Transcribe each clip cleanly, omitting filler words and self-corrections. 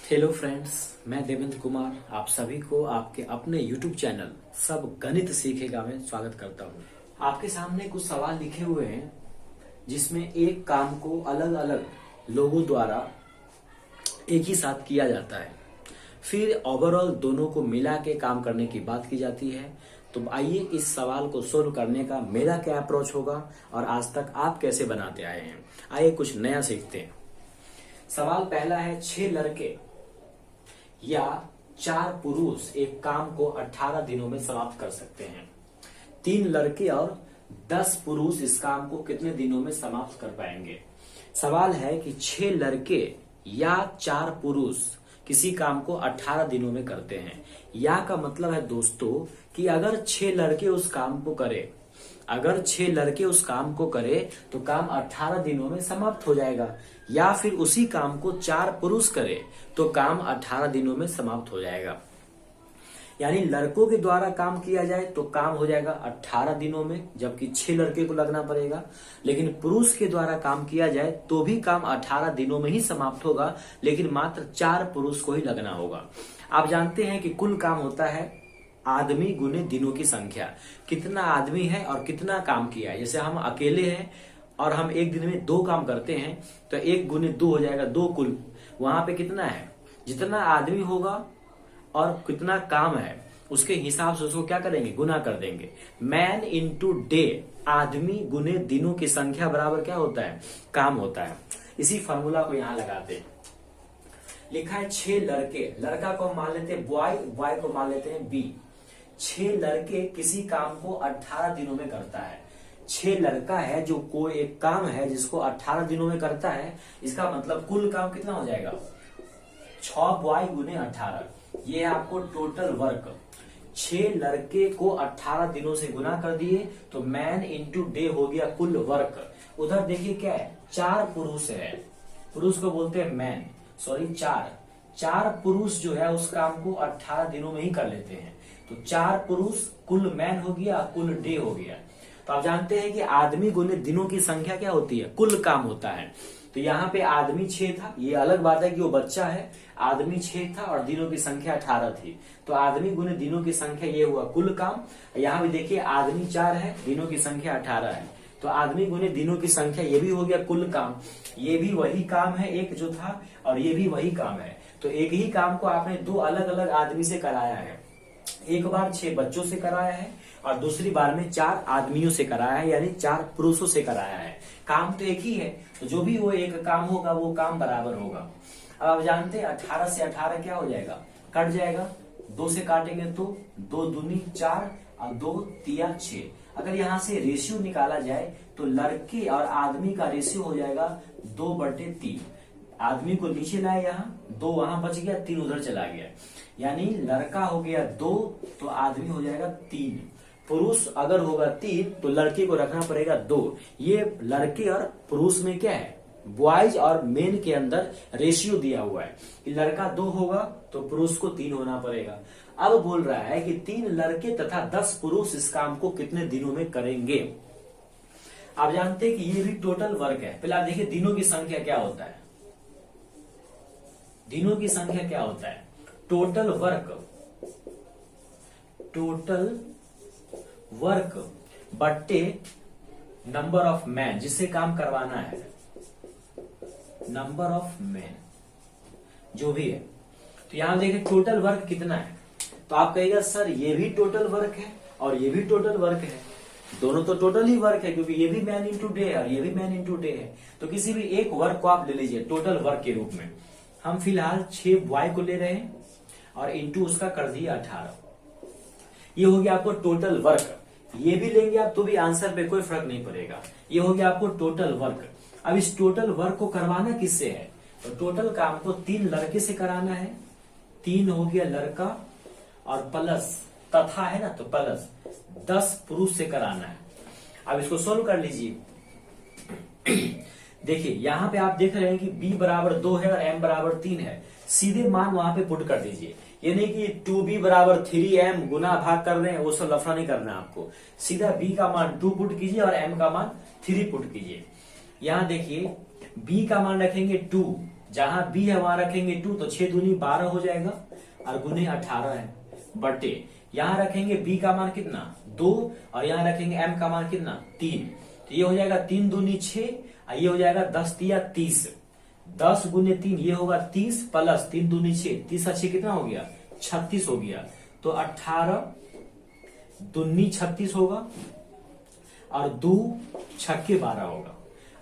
Hello friends, मैं देवेंद्र कुमार आप सभी को आपके अपने YouTube चैनल सब गणित सीखेगा में स्वागत करता हूँ। आपके सामने कुछ सवाल लिखे हुए हैं जिसमें एक काम को अलग अलग लोगों द्वारा एक ही साथ किया जाता है, फिर ओवरऑल दोनों को मिला के काम करने की बात की जाती है। तो आइए इस सवाल को सोल्व करने का मेरा क्या अप्रोच होगा और आज तक आप कैसे बनाते आए हैं, आइए कुछ नया सीखते हैं। सवाल पहला है, 6 लड़के या 4 पुरुष एक काम को 18 दिनों में समाप्त कर सकते हैं। 3 लड़के और 10 पुरुष इस काम को कितने दिनों में समाप्त कर पाएंगे। सवाल है कि 6 लड़के या 4 पुरुष किसी काम को 18 दिनों में करते हैं। या का मतलब है दोस्तों कि अगर 6 लड़के उस काम को करें, अगर 6 लड़के उस काम को करें तो काम 18 दिनों में समाप्त हो जाएगा, या फिर उसी काम को 4 पुरुष करें तो काम 18 दिनों में समाप्त हो जाएगा। यानी लड़कों के द्वारा काम किया जाए तो काम हो जाएगा 18 दिनों में, जबकि 6 लड़के को लगना पड़ेगा। लेकिन पुरुष के द्वारा काम किया जाए तो भी काम 18 दिनों में ही समाप्त होगा, लेकिन मात्र 4 पुरुष को ही लगना होगा। आप जानते हैं कि कुल काम होता है आदमी गुने दिनों की संख्या, कितना आदमी है और कितना काम किया है। जैसे हम अकेले हैं और हम एक दिन में 2 काम करते हैं तो 1 गुने 2 हो जाएगा 2 कुल। वहां पे कितना है, जितना आदमी होगा और कितना काम है उसके हिसाब से उसको क्या करेंगे, गुना कर देंगे। मैन इंटू डे, आदमी गुने दिनों की संख्या बराबर क्या होता है, काम होता है। इसी फॉर्मूला को यहां लगाते हैं। लिखा है 6 लड़के, लड़का को मान लेते हैं बॉय, बॉय को मान लेते हैं बी। 6 लड़के किसी काम को 18 दिनों में करता है। 6 लड़का है जो कोई एक काम है जिसको 18 दिनों में करता है, इसका मतलब कुल काम कितना हो जाएगा, 6 बॉय गुने 18। ये है आपको टोटल वर्क। 6 लड़के को 18 दिनों से गुना कर दिए तो मैन इंटू डे हो गया कुल वर्क। उधर देखिए क्या है, 4 पुरुष है, पुरुष को बोलते हैं मैन, सॉरी 4 पुरुष जो है उस काम को 18 दिनों में ही कर लेते हैं। तो 4 पुरुष कुल मैन हो गया, कुल डे हो गया। तो आप जानते हैं कि आदमी गुने दिनों की संख्या क्या होती है, कुल काम होता है। तो यहाँ पे आदमी 6 था, ये अलग बात है कि वो बच्चा है। आदमी 6 था और दिनों की संख्या 18 थी, तो आदमी गुने दिनों की संख्या ये हुआ कुल काम। यहाँ भी देखिए आदमी 4 है, दिनों की संख्या 18 है, तो आदमी गुने दिनों की संख्या ये भी हो गया कुल काम। ये भी वही काम है एक जो था, और ये भी वही काम है। तो एक ही काम को आपने 2 अलग अलग आदमी से कराया है। एक बार 6 बच्चों से कराया है और दूसरी बार में 4 आदमियों से कराया है, यानी 4 पुरुषों से कराया है। काम तो एक ही है, तो जो भी वो एक काम होगा वो काम बराबर होगा। अब आप जानते हैं 18 से 18 क्या हो जाएगा, कट जाएगा। 2 से काटेंगे तो 2 दूनी 4 और 2 तिया 6। अगर यहाँ से रेशियो निकाला जाए तो लड़के और आदमी का रेशियो हो जाएगा 2/3। आदमी को नीचे लाए, यहाँ 2 वहां बच गया, 3 उधर चला गया, यानी लड़का हो गया 2 तो आदमी हो जाएगा 3। पुरुष अगर होगा 3 तो लड़के को रखना पड़ेगा 2। ये लड़के और पुरुष में क्या है, बॉयज और मेन के अंदर रेशियो दिया हुआ है कि लड़का 2 होगा तो पुरुष को 3 होना पड़ेगा। अब बोल रहा है कि 3 लड़के तथा 10 पुरुष इस काम को कितने दिनों में करेंगे। आप जानते हैं कि ये भी टोटल वर्क है। पहले आप देखिए दिनों की संख्या क्या होता है, दिनों की संख्या क्या होता है, टोटल वर्क, टोटल वर्क बट्टे नंबर ऑफ मैन, जिससे काम करवाना है, नंबर ऑफ मैन जो भी है। तो यहां देखिए टोटल वर्क कितना है, तो आप कहेगा सर ये भी टोटल वर्क है और ये भी टोटल वर्क है, दोनों तो टोटल ही वर्क है क्योंकि ये भी मैन इंटू डे है और ये भी मैन इंटू डे है। तो किसी भी एक वर्क को आप ले लीजिए टोटल वर्क के रूप में। हम फिलहाल 6 बॉय को ले रहे हैं और इंटू उसका कर दिया 18। ये हो गया आपको टोटल वर्क। ये भी लेंगे आप तो भी आंसर पे कोई फर्क नहीं पड़ेगा। ये हो गया आपको टोटल वर्क। अब इस टोटल वर्क को करवाना किससे है, तो टोटल काम को 3 लड़के से कराना है। 3 हो गया लड़का और प्लस तथा है ना, तो प्लस 10 पुरुष से कराना है। अब इसको सोल्व कर लीजिए। देखिए यहाँ पे आप देख रहे हैं कि b बराबर 2 है और m बराबर 3 है। सीधे मान वहां पे पुट कर दीजिए, ये नहीं कि 2b बराबर 3m गुना भाग कर रहे हैं, वो सब लफड़ा नहीं करना आपको। सीधा b का मान 2 पुट कीजिए और m का मान 3 पुट कीजिए। यहाँ देखिए b का मान रखेंगे 2, जहां b है वहां रखेंगे 2, तो 6 दूनी 12 हो जाएगा और गुने 18 है, बटे यहां रखेंगे b का मान कितना 2 और यहां रखेंगे m का मान कितना 3, तो ये हो जाएगा 3 दूनी 6 और ये हो जाएगा 10 तिया 30, 10 गुने 3 ये होगा 30 प्लस 3 दूनी 6, 30 6 कितना हो गया 36 हो गया, तो 18 दूनी 36 होगा और 2 छक्के 12 होगा,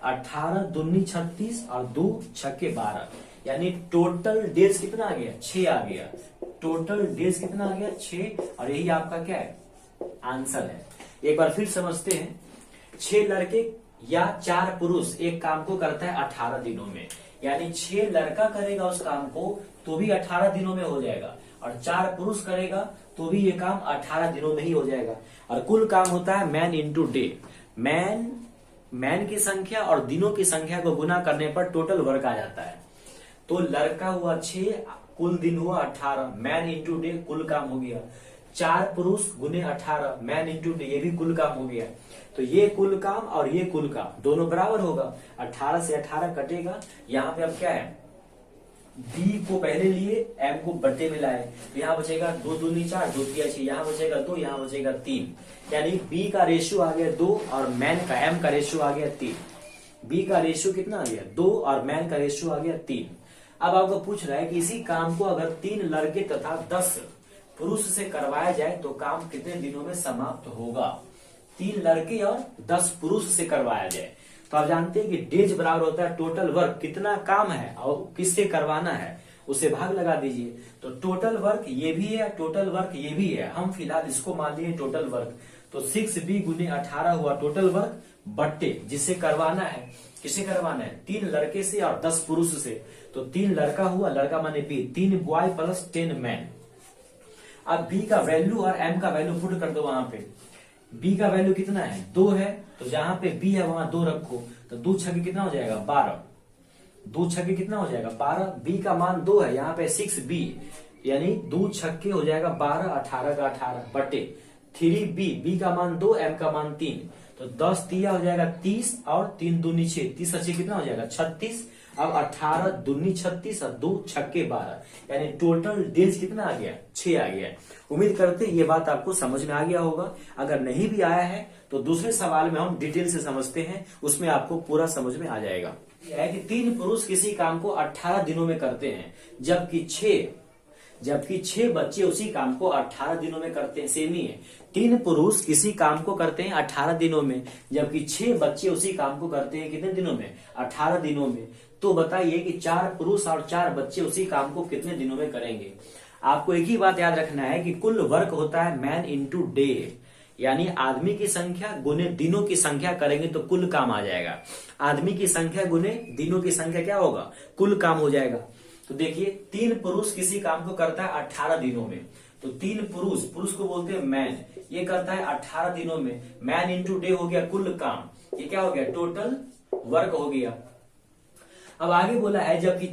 18 दूनी 36 और 2 छक्के 12, यानी टोटल डेज कितना आ गया 6 आ गया, टोटल डेज कितना आ गया 6, और यही आपका क्या है आंसर है। एक बार फिर समझते हैं, 6 लड़के या 4 पुरुष एक काम को करता है 18 दिनों में, यानी 6 लड़का करेगा उस काम को तो भी 18 दिनों में हो जाएगा, और 4 पुरुष करेगा तो भी ये काम 18 दिनों में ही हो जाएगा। और कुल काम होता है मैन इंटू डे, मैन की संख्या और दिनों की संख्या को गुना करने पर टोटल वर्क आ जाता है। तो लड़का हुआ 6, कुल दिन हुआ 18, मैन इंटू डे कुल काम हो गया, 4 पुरुष गुने 18 मैन इंटू डे ये भी कुल काम हो गया। तो ये कुल काम और ये कुल काम दोनों बराबर होगा, 18 से 18 कटेगा, यहाँ पे अब क्या है b को पहले लिए m को बट्टे में लाए, तो यहाँ बचेगा 2 दूनी 4, 2 तिया 6, यहाँ बचेगा 2, यहाँ बचेगा 3, यानी b का रेशियो आ गया 2 और मैन का m का रेशियो आ गया 3, b का रेशियो कितना आ गया 2 और मैन का रेशियो आ गया 3। अब आपको पूछ रहा है कि इसी काम को अगर 3 लड़के तथा 10 पुरुष से करवाया जाए तो काम कितने दिनों में समाप्त होगा। 3 लड़के और 10 पुरुष से करवाया जाए तो आप जानते हैं कि डेज बराबर होता है टोटल वर्क, कितना काम है और किससे करवाना है उसे भाग लगा दीजिए। तो टोटल वर्क ये भी है, टोटल वर्क ये भी है, हम फिलहाल इसको मान लिए टोटल वर्क, तो 6b गुने 18 हुआ टोटल वर्क, बट्टे जिसे करवाना है, किसे करवाना है 3 लड़के से और 10 पुरुष से, तो 3 लड़का हुआ, लड़का माने b, 3 बॉय प्लस 10 मैन। अब b का वैल्यू और m का वैल्यू पुट कर दो, वहां पे b का वैल्यू कितना है 2 है, तो जहां पे b है वहां 2 रखो, तो 2 छक्के कितना हो जाएगा 12, 2 छक्के कितना हो जाएगा 12, b का मान 2 है, यहाँ पे 6b यानी 2 छक्के हो जाएगा 12, 18 का 18 बटे 3b, b का मान 2, m का मान 3, तो 10 तिया हो जाएगा 30 और 3 दूनी 6, 30 अच्छे कितना हो जाएगा 36, अब 18 दूनी 36 और 2 छक्के 12, यानी टोटल डेज कितना आ गया 6 आ गया। उम्मीद करते हैं ये बात आपको समझ में आ गया होगा, अगर नहीं भी आया है तो दूसरे सवाल में हम डिटेल से समझते हैं, उसमें आपको पूरा समझ में आ जाएगा। यह है कि 3 पुरुष किसी काम को 18 दिनों में करते हैं, जबकि 6 बच्चे उसी काम को 18 दिनों में करते हैं। सेम ही है, 3 पुरुष किसी काम को करते हैं 18 दिनों में, जबकि 6 बच्चे उसी काम को करते हैं कितने दिनों में 18 दिनों में। तो बताइए कि 4 पुरुष और 4 बच्चे उसी काम को कितने दिनों में करेंगे। आपको एक ही बात याद रखना है कि कुल वर्क होता है मैन इंटू डे, यानी आदमी की संख्या गुने दिनों की संख्या करेंगे तो कुल काम आ जाएगा। आदमी की संख्या गुने दिनों की संख्या क्या होगा कुल काम हो जाएगा। तो देखिए 3 पुरुष किसी काम को करता है 18 दिनों में, तो 3 पुरुष को बोलते हैं मैन, ये करता है 18 दिनों में, मैन इंटू डे हो गया कुल काम, ये क्या हो गया टोटल वर्क हो गया। अब आगे बोला है जबकि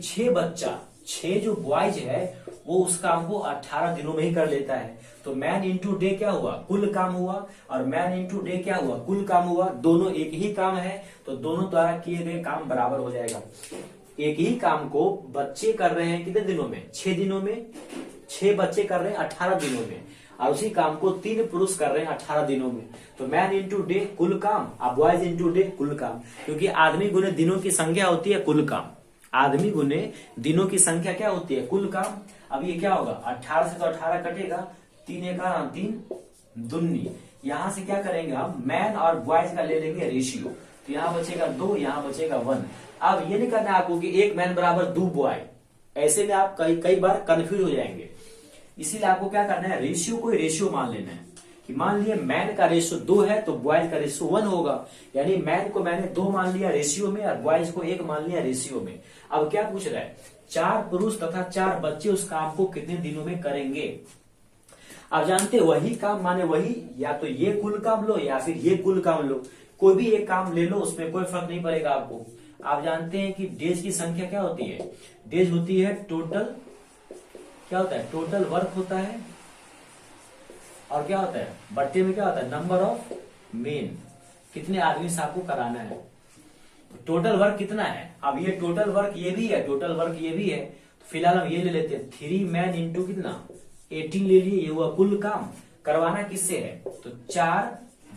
6 जो बॉयज है वो उस काम को 18 दिनों में ही कर लेता है, तो मैन इंटू डे क्या हुआ कुल काम हुआ, और मैन इंटू डे क्या हुआ कुल काम हुआ, दोनों एक ही काम है तो दोनों द्वारा किए गए काम बराबर हो जाएगा। एक ही काम को बच्चे कर रहे हैं कितने दिनों में 6 दिनों में, 6 बच्चे कर रहे हैं 18 दिनों में, और उसी काम को 3 पुरुष कर रहे हैं 18 दिनों में, तो मैन इंटू डे कुल काम, अब बॉयज इंटू डे कुल काम, क्योंकि आदमी गुने दिनों की संख्या होती है कुल काम, आदमी गुने दिनों की संख्या क्या होती है कुल काम। अब ये क्या होगा 18 से तो 18 कटेगा, 3 एका 3 दुन्नी, यहां से क्या करेंगे हम मैन और बॉयज का ले लेंगे रेशियो, तो यहाँ बचेगा 2, यहाँ बचेगा 1। अब ये नहीं करना है आपको कि 1 मैन बराबर 2 बॉय, ऐसे में आप कई बार कंफ्यूज हो जाएंगे, इसीलिए आपको क्या करना है रेशियो को रेशियो मान लेना है कि मान लिया मैन का रेशियो 2 है तो बॉयज का रेशियो 1 होगा, यानी मैन को मैंने 2 मान लिया रेशियो में और बॉयज को 1 मान लिया रेशियो में। अब क्या पूछ रहा है 4 पुरुष तथा 4 बच्चे उस काम को कितने दिनों में करेंगे। आप जानते वही काम माने वही, या तो ये कुल काम लो या फिर ये कुल काम लो, कोई भी एक काम ले लो उसमें कोई फर्क नहीं पड़ेगा आपको। आप जानते हैं कि डेज की संख्या क्या होती है, डेज होती है टोटल, क्या होता है टोटल वर्क होता है, और क्या होता है बट्टे में क्या होता है नंबर ऑफ मेन, कितने आदमी से आपको कराना है। टोटल वर्क कितना है? अब ये टोटल वर्क ये भी है, टोटल वर्क ये भी है, तो फिलहाल हम ये ले लेते हैं 3 मैन इंटू कितना 18 ले लिए, ये हुआ कुल काम। करवाना किससे है? तो 4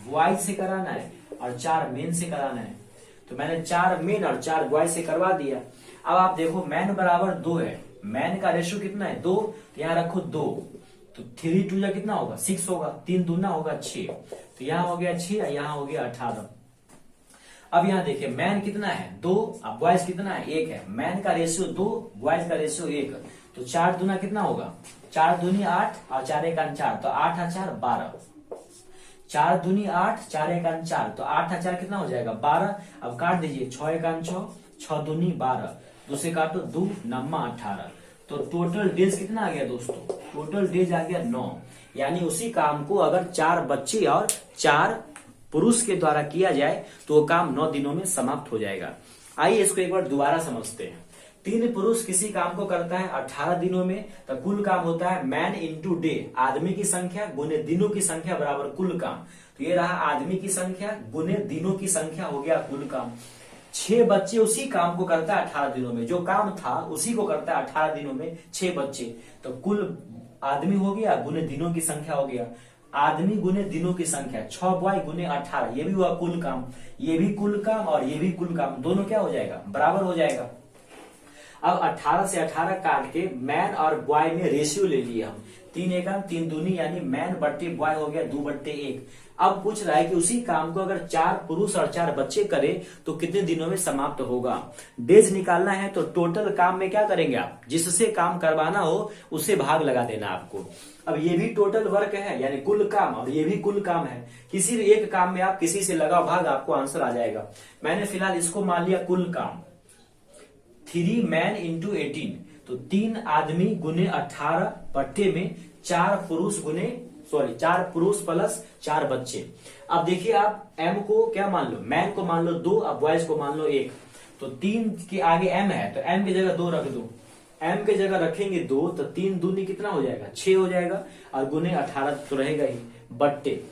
बॉयज से कराना है और 4 मेन से कराना है। तो मैंने 4 मेन और 4 बॉयज से करवा दिया। अब आप देखो मैन बराबर 2 है, मैन का रेशियो कितना है 2, तो यहाँ रखो 2, तो 3 2 जा कितना होगा 6 होगा, 3 दूना होगा 6, तो यहाँ हो गया 6, यहाँ हो गया 18। अब यहाँ देखिए मैन कितना है 2, अब बॉयज कितना है 1 है, मैन का रेशियो 2, बॉयज का रेशियो 1, तो 4 दूना कितना होगा 4 दूनी 8 और 4 1 4, तो 8 और 4 12, 4 दूनी 8 4 1 4, तो 8 और 4 कितना हो जाएगा 12। अब काट दीजिए 6 1 6, 6 दूनी 12, 2 से काटो 2 9 18, तो टोटल डेज कितना आ गया दोस्तों? टोटल डेज आ गया 9। यानी उसी काम को अगर 4 बच्चे और 4 पुरुष के द्वारा किया जाए तो वो काम 9 दिनों में समाप्त हो जाएगा। आइए इसको एक बार दोबारा समझते हैं। 3 पुरुष किसी काम को करता है 18 दिनों में, तो कुल काम होता है मैन इंटू डे, आदमी की संख्या गुने दिनों की संख्या बराबर कुल काम। तो ये रहा आदमी की संख्या गुने दिनों की संख्या हो गया कुल काम। 6 बच्चे उसी काम को करता है 18 दिनों में, जो काम था उसी को करता है 18 दिनों में 6 बच्चे, तो कुल आदमी हो गया गुने दिनों की संख्या हो गया, आदमी गुने दिनों की संख्या 6 बॉय गुने 18, ये भी हुआ कुल काम, ये भी कुल काम और ये भी कुल काम, दोनों क्या हो जाएगा बराबर हो जाएगा। अब 18 से 18 काट के मैन और बॉय में रेशियो ले लिए हम, 3 एकम 3 दूनी, यानी मैन बट्टे बॉय हो गया 2 बट्टे 1। अब पूछ रहा है कि उसी काम को अगर 4 पुरुष और 4 बच्चे करें तो कितने दिनों में समाप्त होगा। डेज निकालना है तो टोटल काम में क्या करेंगे आप, जिससे काम करवाना हो उससे भाग लगा देना आपको। अब ये भी टोटल वर्क है यानी कुल काम, और ये भी कुल काम है, किसी भी एक काम में आप किसी से लगाओ भाग, आपको आंसर आ जाएगा। मैंने फिलहाल इसको मान लिया कुल काम 3 मैन इंटू 18, तो 3 आदमी गुने 18 बट्टे में 4 पुरुष प्लस 4 बच्चे। अब देखिए आप एम को क्या मान लो, मैन को मान लो 2, अब बॉयज को मान लो 1, तो 3 के आगे एम है तो एम की जगह 2 रख दो, एम की जगह रखेंगे 2, तो 3 दूनी कितना हो जाएगा 6 हो जाएगा, और गुने 18 तो रहेगा ही, बट्टे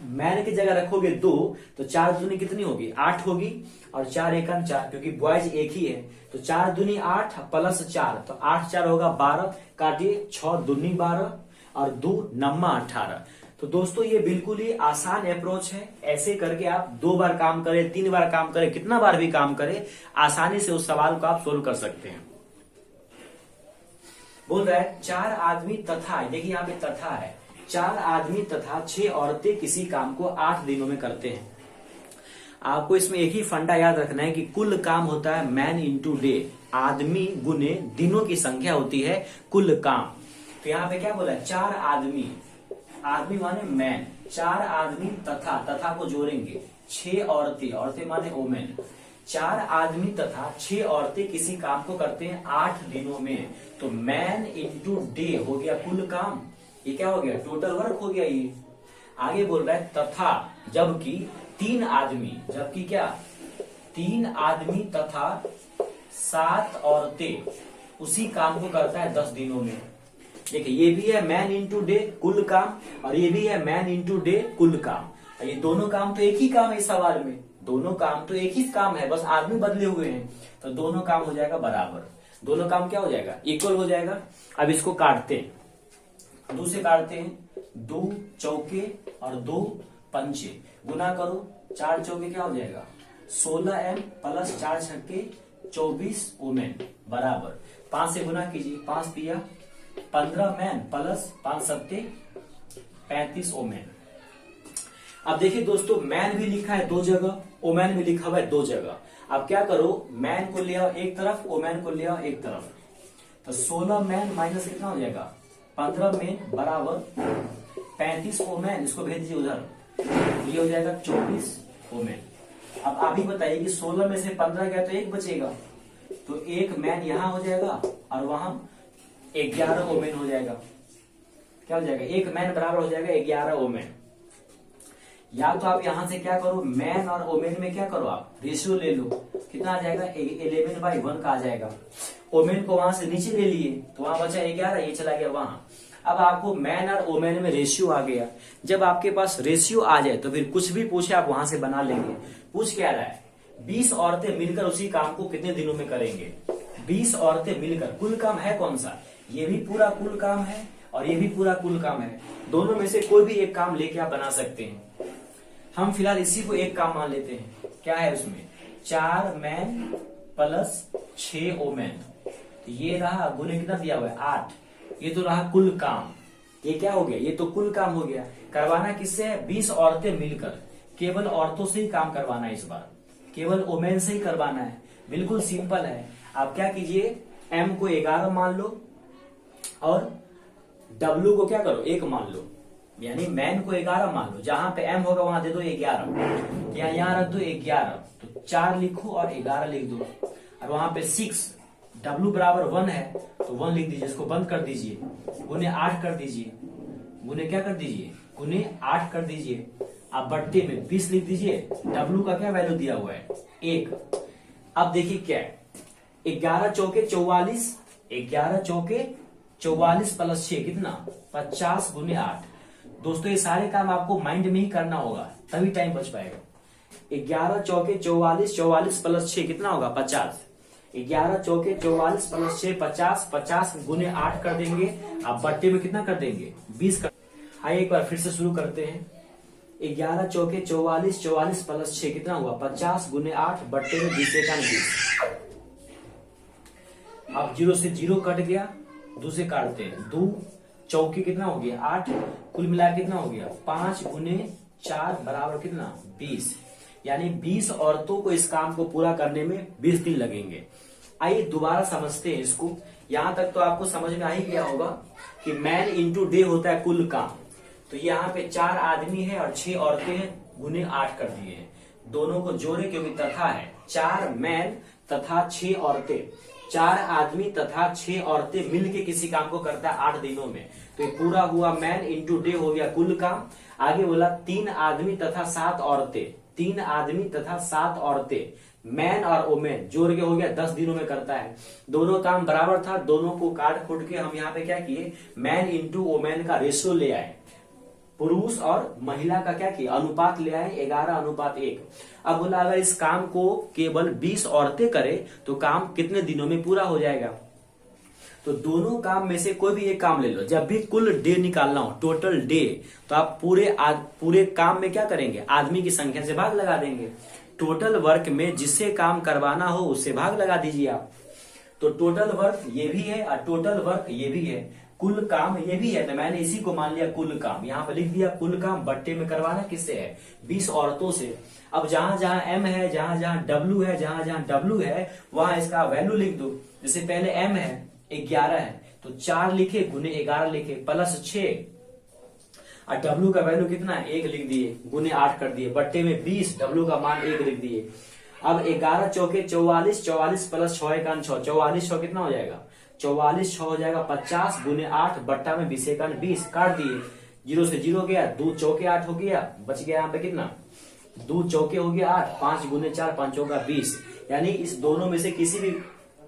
मैन की जगह रखोगे 2, तो 4 दूनी कितनी होगी 8 होगी, और 4 1 4, क्योंकि बॉयज एक ही है, तो 4 दूनी 8 प्लस 4, तो 8 4 होगा 12, काटिए 6 दूनी 12 और 2 9 18। तो दोस्तों ये बिल्कुल ही आसान अप्रोच है, ऐसे करके आप 2 बार काम करें, 3 बार काम करें, कितना बार भी काम करें, आसानी से उस सवाल को आप सोल्व कर सकते हैं। बोल रहा है 4 आदमी तथा, देखिए यहाँ पे तथा है, 4 आदमी तथा 6 औरतें किसी काम को 8 दिनों में करते हैं। आपको इसमें एक ही फंडा याद रखना है कि कुल काम होता है मैन इंटू डे, आदमी गुने दिनों की संख्या होती है कुल काम। तो यहाँ पे क्या बोला है 4 आदमी, आदमी माने मैन, 4 आदमी तथा को जोड़ेंगे 6 औरतें, औरतें माने वोमेन, 4 आदमी तथा 6 औरतें किसी काम को करते हैं 8 दिनों में, तो मैन इंटू डे हो गया कुल काम, ये क्या हो गया टोटल वर्क हो गया ये। आगे बोल रहा है तथा जबकि 3 आदमी, जबकि क्या 3 आदमी तथा 7 औरतें उसी काम को करता है 10 दिनों में। देखिए ये भी है मैन इंटू डे कुल काम, और ये भी है मैन इंटू डे कुल काम, ये दोनों काम तो एक ही काम है इस सवाल में, दोनों काम तो एक ही काम है, बस आदमी बदले हुए हैं, तो दोनों काम हो जाएगा बराबर, दोनों काम क्या हो जाएगा इक्वल हो जाएगा। अब इसको काटते हैं, 2 से काटते हैं, 2 चौके और 2 पंचे, गुना करो, 4 चौके क्या हो जाएगा 16 एम प्लस 4 छक्के 24 वोमेन बराबर 5 से गुना कीजिए, 5 दिया 15 मैन प्लस 5 सत्ते 35 वोमेन। अब देखिए दोस्तों मैन भी लिखा है 2 जगह, वोमेन भी लिखा हुआ है 2 जगह। अब क्या करो, मैन को ले आओ एक तरफ, वोमेन को ले आओ एक तरफ, तो 16 मैन माइनस कितना हो जाएगा 15 मैन बराबर 35 वोमेन, इसको भेज दीजिए उधर, ये हो जाएगा 24 वोमेन। अब आप ही बताइए कि 16 में से 15 गया तो 1 बचेगा, तो 1 मैन यहां हो जाएगा और वहां 11 वोमेन हो जाएगा, क्या हो जाएगा 1 मैन बराबर हो जाएगा 11 वोमेन। या तो आप यहां से क्या करो, मैन और वोमेन में क्या करो आप रेशियो ले लो, कितना आ जाएगा 11/1 का आ जाएगा, वोमेन को वहां से नीचे ले लिए तो वहां बचा 11, ये चला गया वहां। अब आपको मैन और वोमेन में रेशियो आ गया, जब आपके पास रेशियो आ जाए तो फिर कुछ भी पूछे आप वहां से बना लेंगे। पूछ क्या रहा है 20 औरतें मिलकर उसी काम को कितने दिनों में करेंगे? 20 औरतें मिलकर, कुल काम है कौन सा? ये भी पूरा कुल काम है और ये भी पूरा कुल काम है। दोनों में से कोई भी एक काम लेके आप बना सकते हैं। हम फिलहाल इसी को एक काम मान लेते हैं। क्या है उसमें? 4 मैन प्लस 6 वोमेन। तो ये रहा, गुने कितना दिया हुआ है? 8। ये तो रहा कुल काम। ये क्या हो गया? ये तो कुल काम हो गया। करवाना किससे है? 20 औरतें मिलकर। केवल औरतों से ही काम करवाना है, इस बार केवल वोमेन से ही करवाना है। बिल्कुल सिंपल है। आप क्या कीजिए, एम को 11 मान लो और डब्ल्यू को क्या करो? 1 मान लो। यानी मैन को 11 मान लो, जहां पे एम होगा वहां दे दो 11, यहाँ रख दो 11, तो 4 लिखो और 11 लिख दो। और वहां पे 6, डब्ल्यू बराबर 1 है तो 1 लिख दीजिए, इसको बंद कर दीजिए। गुने 8 कर दीजिए, गुने क्या कर दीजिए? गुने 8 कर दीजिए। आप बट्टे में 20 लिख दीजिए। डब्ल्यू का क्या वैल्यू दिया हुआ है? 1। अब देखिए क्या है, 11 चौके 44, 11 चौके 44 प्लस 6 कितना? 50 गुने 8। दोस्तों ये सारे काम आपको माइंड में ही करना होगा, तभी टाइम बच पाएगा। 11 चौके 44, 44 प्लस 6 कितना होगा? 50। 11 चौके 44 प्लस 6 50, 50 गुने 8 कर देंगे। आप बट्टे में कितना कर देंगे? 20 कर। आइए एक बार फिर से शुरू करते हैं। 11 चौके 44, 44 प्लस 6 कितना हुआ? 50 गुने 8 बट्टे में 20 का 20। अब 0 से 0 कट गया, 2 से काटते हैं। 2 चौके कितना हो गया? 8। कुल मिला कितना हो गया? 5 गुने 4 बराबर कितना? 20। यानी 20 औरतों को इस काम को पूरा करने में 20 दिन लगेंगे। आइए दोबारा समझते हैं इसको। यहां तक तो आपको समझ में आ ही गया होगा कि मैन इंटू डे होता है कुल काम। तो यहाँ पे 4 आदमी है और 6 औरतें हैं, गुने 8 कर दिए हैं। दोनों को जोड़े क्योंकि तथा है। 4 मैन तथा 6 औरतें, 4 आदमी तथा 6 औरतें मिलके किसी काम को करता है 8 दिनों में। तो ये पूरा हुआ मैन इंटू डे हो गया कुल काम। आगे बोला 3 आदमी तथा 7 औरतें, 3 आदमी तथा 7 औरतें, मैन और वोमेन जोड़ के हो गया 10 दिनों में करता है। दोनों काम बराबर था, दोनों को काट खोट के हम यहाँ पे क्या किए? मैन इंटू वोमेन का रेशियो ले आए। पुरुष और महिला का क्या किया? अनुपात ले आए, 11:1। अब बोला अगर इस काम को केवल 20 औरतें करे तो काम कितने दिनों में पूरा हो जाएगा? तो दोनों काम में से कोई भी एक काम ले लो। जब भी कुल डे निकालना हो, टोटल डे, तो आप पूरे काम में क्या करेंगे? आदमी की संख्या से भाग लगा देंगे। टोटल वर्क में जिससे काम करवाना हो उससे भाग लगा दीजिए आप। तो टोटल वर्क ये भी है और टोटल वर्क ये भी है, कुल काम ये भी है। तो मैंने इसी को मान लिया कुल काम। यहाँ पर लिख दिया कुल काम। बट्टे में करवाना किससे है? 20 औरतों से। अब जहां जहां एम है, जहां जहां डब्ल्यू है, जहां जहां डब्ल्यू है वहां इसका वैल्यू लिख दो। जैसे पहले एम है 11 है तो 4 लिखे गुने 11 लिखे प्लस 6 और डब्ल्यू का वैल्यू कितना है? 1 लिख दिए, गुने 8 कर दिए। बट्टे में 20, डब्ल्यू का मान 1 लिख दिए। अब 11 चौके 44, 44 प्लस 6 एकान 6, 44 6 कितना हो जाएगा? 44 6 हो जाएगा 50 गुने 8 बट्टा में 20 एकान 20 काट दिए। 0 से 0 गया, 2 चौके 8 हो गया, बच गया यहाँ पे कितना? 2 चौके हो गया 8, 5 गुने 4 5 चौका 20। यानी इस दोनों में से किसी भी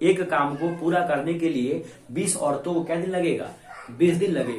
एक काम को पूरा करने के लिए 20 औरतों को क्या दिन लगेगा? 20 दिन लगेगा।